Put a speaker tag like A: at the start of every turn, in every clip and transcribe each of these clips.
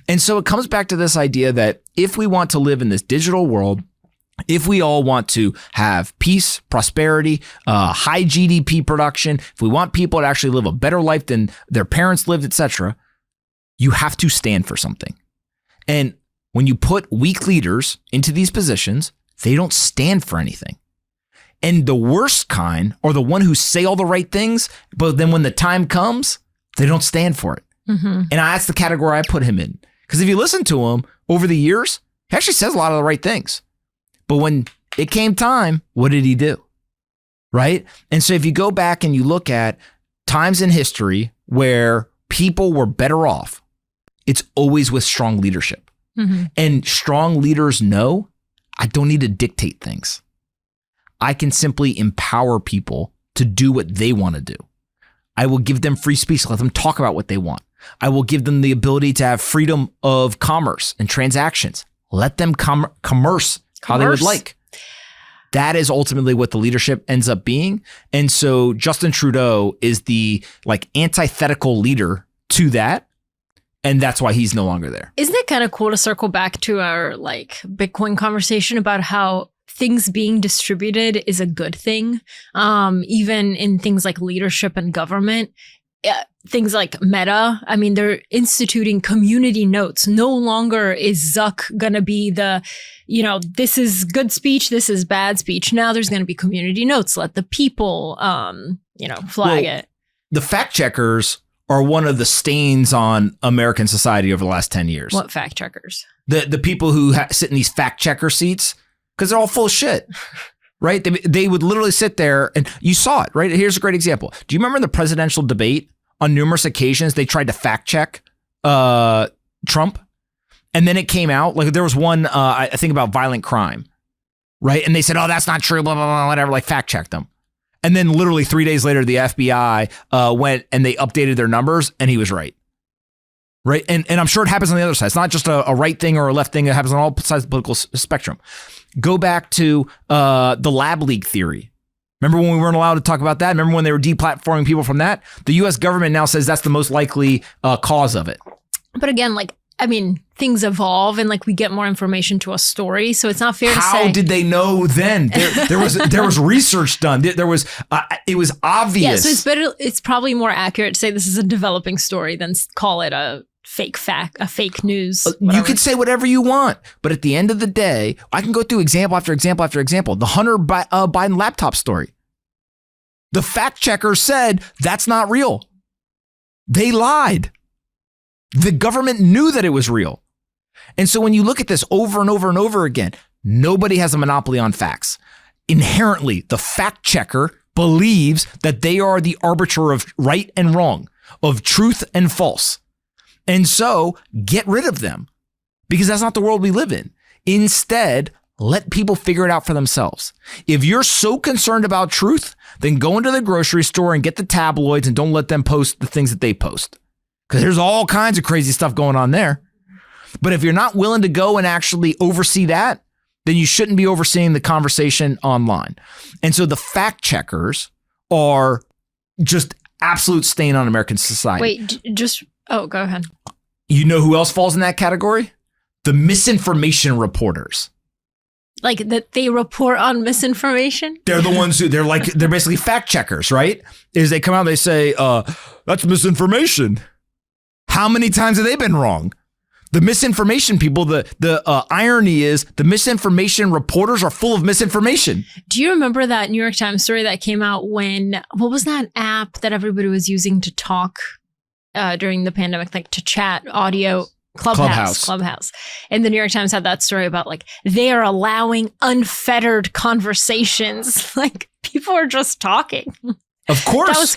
A: And so it comes back to this idea that if we want to live in this digital world, if we all want to have peace, prosperity, high GDP production, if we want people to actually live a better life than their parents lived, etc., you have to stand for something. And when you put weak leaders into these positions, they don't stand for anything. And the worst kind are the one who say all the right things, but then when the time comes, they don't stand for it. Mm-hmm. And that's the category I put him in. Because if you listen to him over the years, he actually says a lot of the right things. But when it came time, what did he do? Right? And so if you go back and you look at times in history where people were better off, it's always with strong leadership. Mm-hmm. And strong leaders know I don't need to dictate things. I can simply empower people to do what they want to do. I will give them free speech, let them talk about what they want. I will give them the ability to have freedom of commerce and transactions. Let them commerce how they would like. That is ultimately what the leadership ends up being. And so Justin Trudeau is the antithetical leader to that. And that's why he's no longer there.
B: Isn't it kind of cool to circle back to our Bitcoin conversation about how things being distributed is a good thing, even in things like leadership and government? Things like Meta, I mean, they're instituting community notes. No longer is Zuck going to be the, this is good speech, this is bad speech. Now there's going to be community notes. Let the people, flag it.
A: The fact checkers are one of the stains on American society over the last 10 years.
B: What fact checkers?
A: The people who sit in these fact checker seats, because they're all full of shit. Right? They would literally sit there and you saw it, right? Here's a great example. Do you remember the presidential debate? On numerous occasions, they tried to fact check Trump. And then it came out, there was one, I think about violent crime, right? And they said, oh, that's not true, blah, blah, blah, whatever, fact checked them. And then literally 3 days later, the FBI went and they updated their numbers and he was right. Right? And I'm sure it happens on the other side. It's not just a right thing or a left thing. It happens on all sides of the political spectrum. Go back to the lab leak theory. Remember when we weren't allowed to talk about that? Remember when they were deplatforming people from that? The U.S. government now says that's the most likely cause of it.
B: But again, things evolve and we get more information to a story. So it's not fair to say.
A: How did they know then? There was research done. There was it was obvious.
B: Yeah, so it's better. It's probably more accurate to say this is a developing story than call it a fake fact, a fake news.
A: You could say whatever you want, but at the end of the day, I can go through example after example after example. The Hunter Biden laptop story. The fact checker said that's not real. They lied. The government knew that it was real. And so when you look at this over and over and over again, nobody has a monopoly on facts. Inherently, the fact checker believes that they are the arbiter of right and wrong, of truth and false. And so get rid of them because that's not the world we live in. Instead, let people figure it out for themselves. If you're so concerned about truth, then go into the grocery store and get the tabloids and don't let them post the things that they post. Because there's all kinds of crazy stuff going on there. But if you're not willing to go and actually oversee that, then you shouldn't be overseeing the conversation online. And so the fact checkers are just absolute stain on American society.
B: Go ahead.
A: You know who else falls in that category? The misinformation reporters.
B: That they report on misinformation?
A: They're the ones who, they're basically fact checkers, right? Is they come out and they say, that's misinformation. How many times have they been wrong? The misinformation people, the irony is the misinformation reporters are full of misinformation.
B: Do you remember that New York Times story that came out what was that app that everybody was using to talk during the pandemic, to chat audio? Clubhouse. And the New York Times had that story about they are allowing unfettered conversations. People are just talking.
A: Of course.
B: That was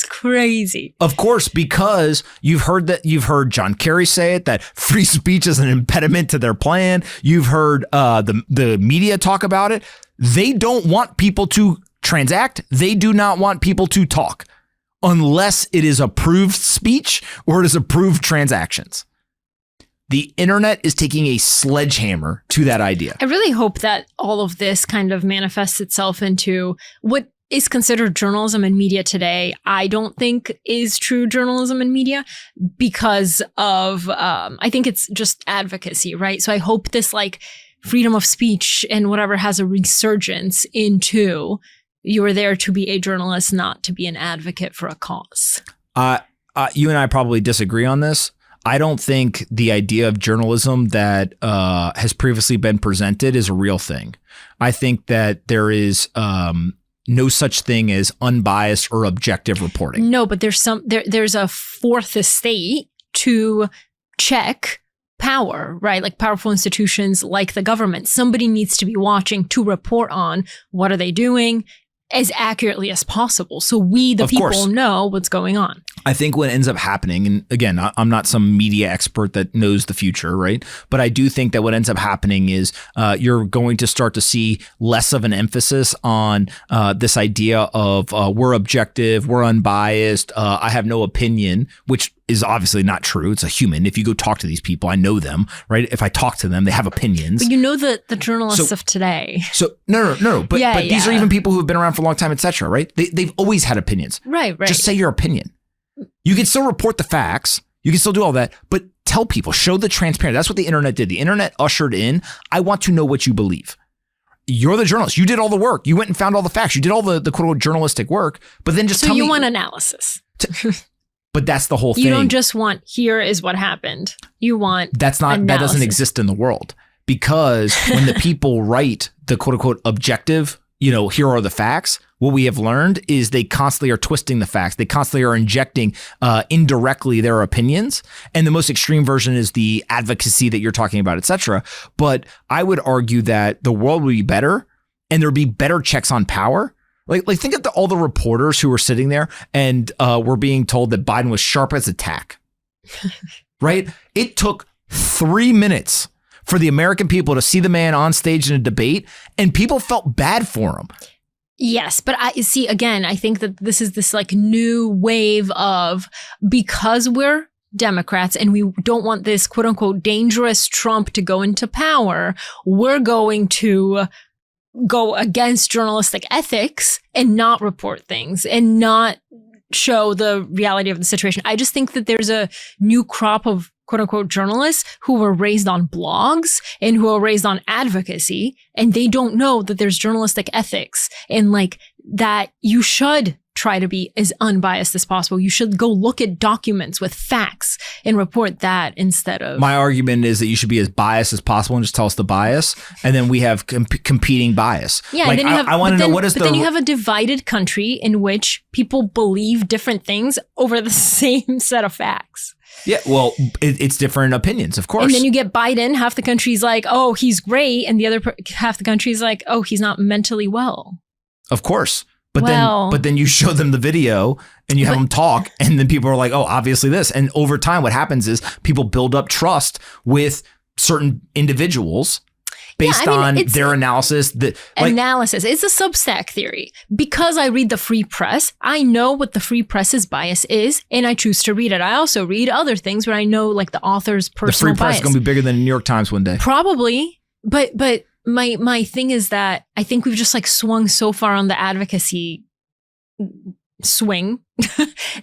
B: crazy.
A: Of course, because you've heard John Kerry say it, that free speech is an impediment to their plan. You've heard the media talk about it. They don't want people to transact. They do not want people to talk unless it is approved speech or it is approved transactions. The internet is taking a sledgehammer to that idea.
B: I really hope that all of this kind of manifests itself into what is considered journalism and media today, I don't think is true journalism and media because of, I think it's just advocacy, right? So I hope this like freedom of speech and whatever has a resurgence into you are there to be a journalist, not to be an advocate for a cause.
A: You and I probably disagree on this. I don't think the idea of journalism that has previously been presented is a real thing. I think that there is no such thing as unbiased or objective reporting.
B: No, but there's a fourth estate to check power, right? Like powerful institutions like the government. Somebody needs to be watching to report on what are they doing as accurately as possible. So we, the people, know what's going on.
A: I think what ends up happening, and again, I'm not some media expert that knows the future, right? But I do think that what ends up happening is you're going to start to see less of an emphasis on this idea of we're objective, we're unbiased, I have no opinion, which is obviously not true. It's a human. If you go talk to these people, I know them, right? If I talk to them, they have opinions.
B: But you know the journalists of today.
A: So no. But these are even people who have been around for a long time, et cetera, right? They've always had opinions.
B: Right.
A: Just say your opinion. You can still report the facts. You can still do all that, but tell people, show the transparency. That's what the internet did. The internet ushered in, I want to know what you believe. You're the journalist. You did all the work. You went and found all the facts. You did all the quote unquote journalistic work, but then just tell me.
B: So you want analysis.
A: But that's the whole thing.
B: You don't just want, here is what happened. You want
A: analysis. That doesn't exist in the world, because when the people write the quote unquote objective, here are the facts. What we have learned is they constantly are twisting the facts. They constantly are injecting indirectly their opinions. And the most extreme version is the advocacy that you're talking about, et cetera. But I would argue that the world would be better and there would be better checks on power. Like think of all the reporters who were sitting there and were being told that Biden was sharp as a tack, right? It took 3 minutes for the American people to see the man on stage in a debate, and people felt bad for him.
B: Yes, but I think that this is this like new wave of, because we're Democrats and we don't want this quote unquote dangerous Trump to go into power, we're going to go against journalistic ethics and not report things and not show the reality of the situation. I just think that there's a new crop of quote unquote journalists who were raised on blogs and who are raised on advocacy, and they don't know that there's journalistic ethics and like that you should try to be as unbiased as possible. You should go look at documents with facts and report that instead of.
A: My argument is that you should be as biased as possible and just tell us the bias, and then we have competing bias.
B: Yeah,
A: like,
B: and then you have,
A: I want to know what is
B: but then you have a divided country in which people believe different things over the same set of facts.
A: Yeah, well, it's different opinions, of course.
B: And then you get Biden, half the country's like, oh, he's great. And the other half the country's like, oh, he's not mentally well.
A: Of course. But then you show them the video and you have them talk, and then people are like, oh, obviously this. And over time, what happens is people build up trust with certain individuals based on their analysis.
B: Analysis. It's a Substack theory. Because I read the Free Press, I know what the Free Press's bias is, and I choose to read it. I also read other things where I know like the author's personal bias.
A: The Free Press is going to be bigger than the New York Times one day.
B: Probably. But my thing is that I think we've just like swung so far on the advocacy swing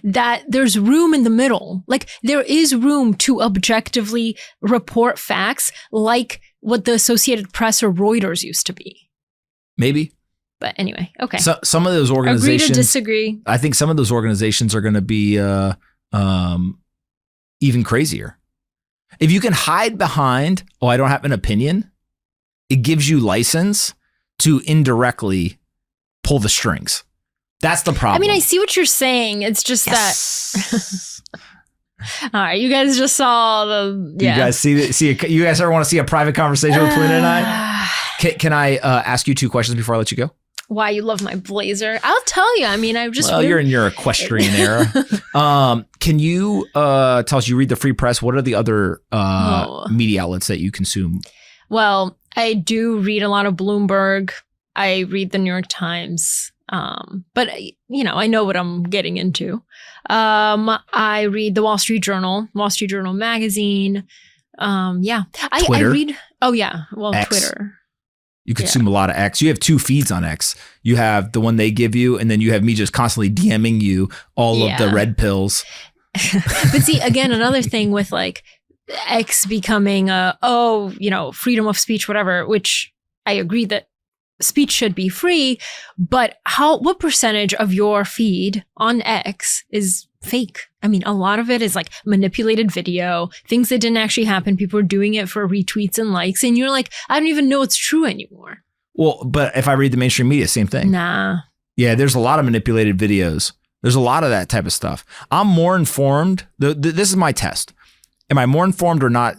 B: that there's room in the middle. Like there is room to objectively report facts like what the Associated Press or Reuters used to be.
A: Maybe.
B: But anyway, okay.
A: So some of those organizations.
B: Agree to disagree.
A: I think some of those organizations are going to be even crazier. If you can hide behind, oh, I don't have an opinion, it gives you license to indirectly pull the strings. That's the problem.
B: I mean, I see what you're saying. It's just that. All right, you guys just saw the. Yeah.
A: You guys see. You guys ever want to see a private conversation with Polina and I? Can I ask you 2 questions before I let you go?
B: Why you love my blazer? I'll tell you. I mean, I've just.
A: Well, you're in your equestrian era. Can you tell us? You read the Free Press. What are the other media outlets that you consume?
B: Well, I do read a lot of Bloomberg. I read the New York Times. But I know what I'm getting into. I read the Wall Street Journal magazine. Yeah.
A: Twitter.
B: I read. Oh yeah. Well,
A: X.
B: Twitter.
A: You consume a lot of X. You have 2 feeds on X. You have the one they give you, and then you have me just constantly DMing you all of the red pills.
B: But see, again, another thing with like X becoming freedom of speech, whatever, which I agree that speech should be free, but what percentage of your feed on X is fake? I mean, a lot of it is like manipulated video, things that didn't actually happen. People are doing it for retweets and likes, and you're like, I don't even know it's true anymore. Well,
A: but if I read the mainstream media, same thing.
B: Nah.
A: Yeah, there's a lot of manipulated videos. There's a lot of that type of stuff. I'm more informed. This is my test. Am I more informed or not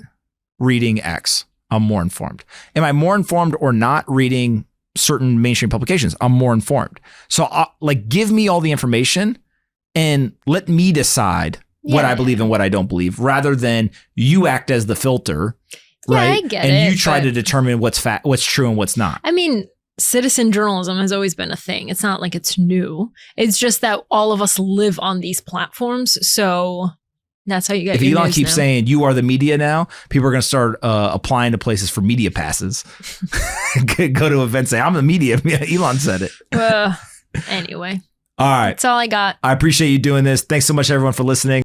A: reading X? I'm more informed. Am I more informed or not reading certain mainstream publications? I'm more informed. So give me all the information and let me decide what I believe and what I don't believe, rather than you act as the filter, right?
B: I get
A: and you try to determine what's true and what's not.
B: I mean, citizen journalism has always been a thing. It's not like it's new. It's just that all of us live on these platforms. So that's how you get your
A: If Elon
B: news
A: keeps
B: now.
A: saying you are the media now, people are going to start applying to places for media passes. Go to events, say, I'm the media. Elon said it.
B: Anyway.
A: All right.
B: That's all I got.
A: I appreciate you doing this. Thanks so much, everyone, for listening.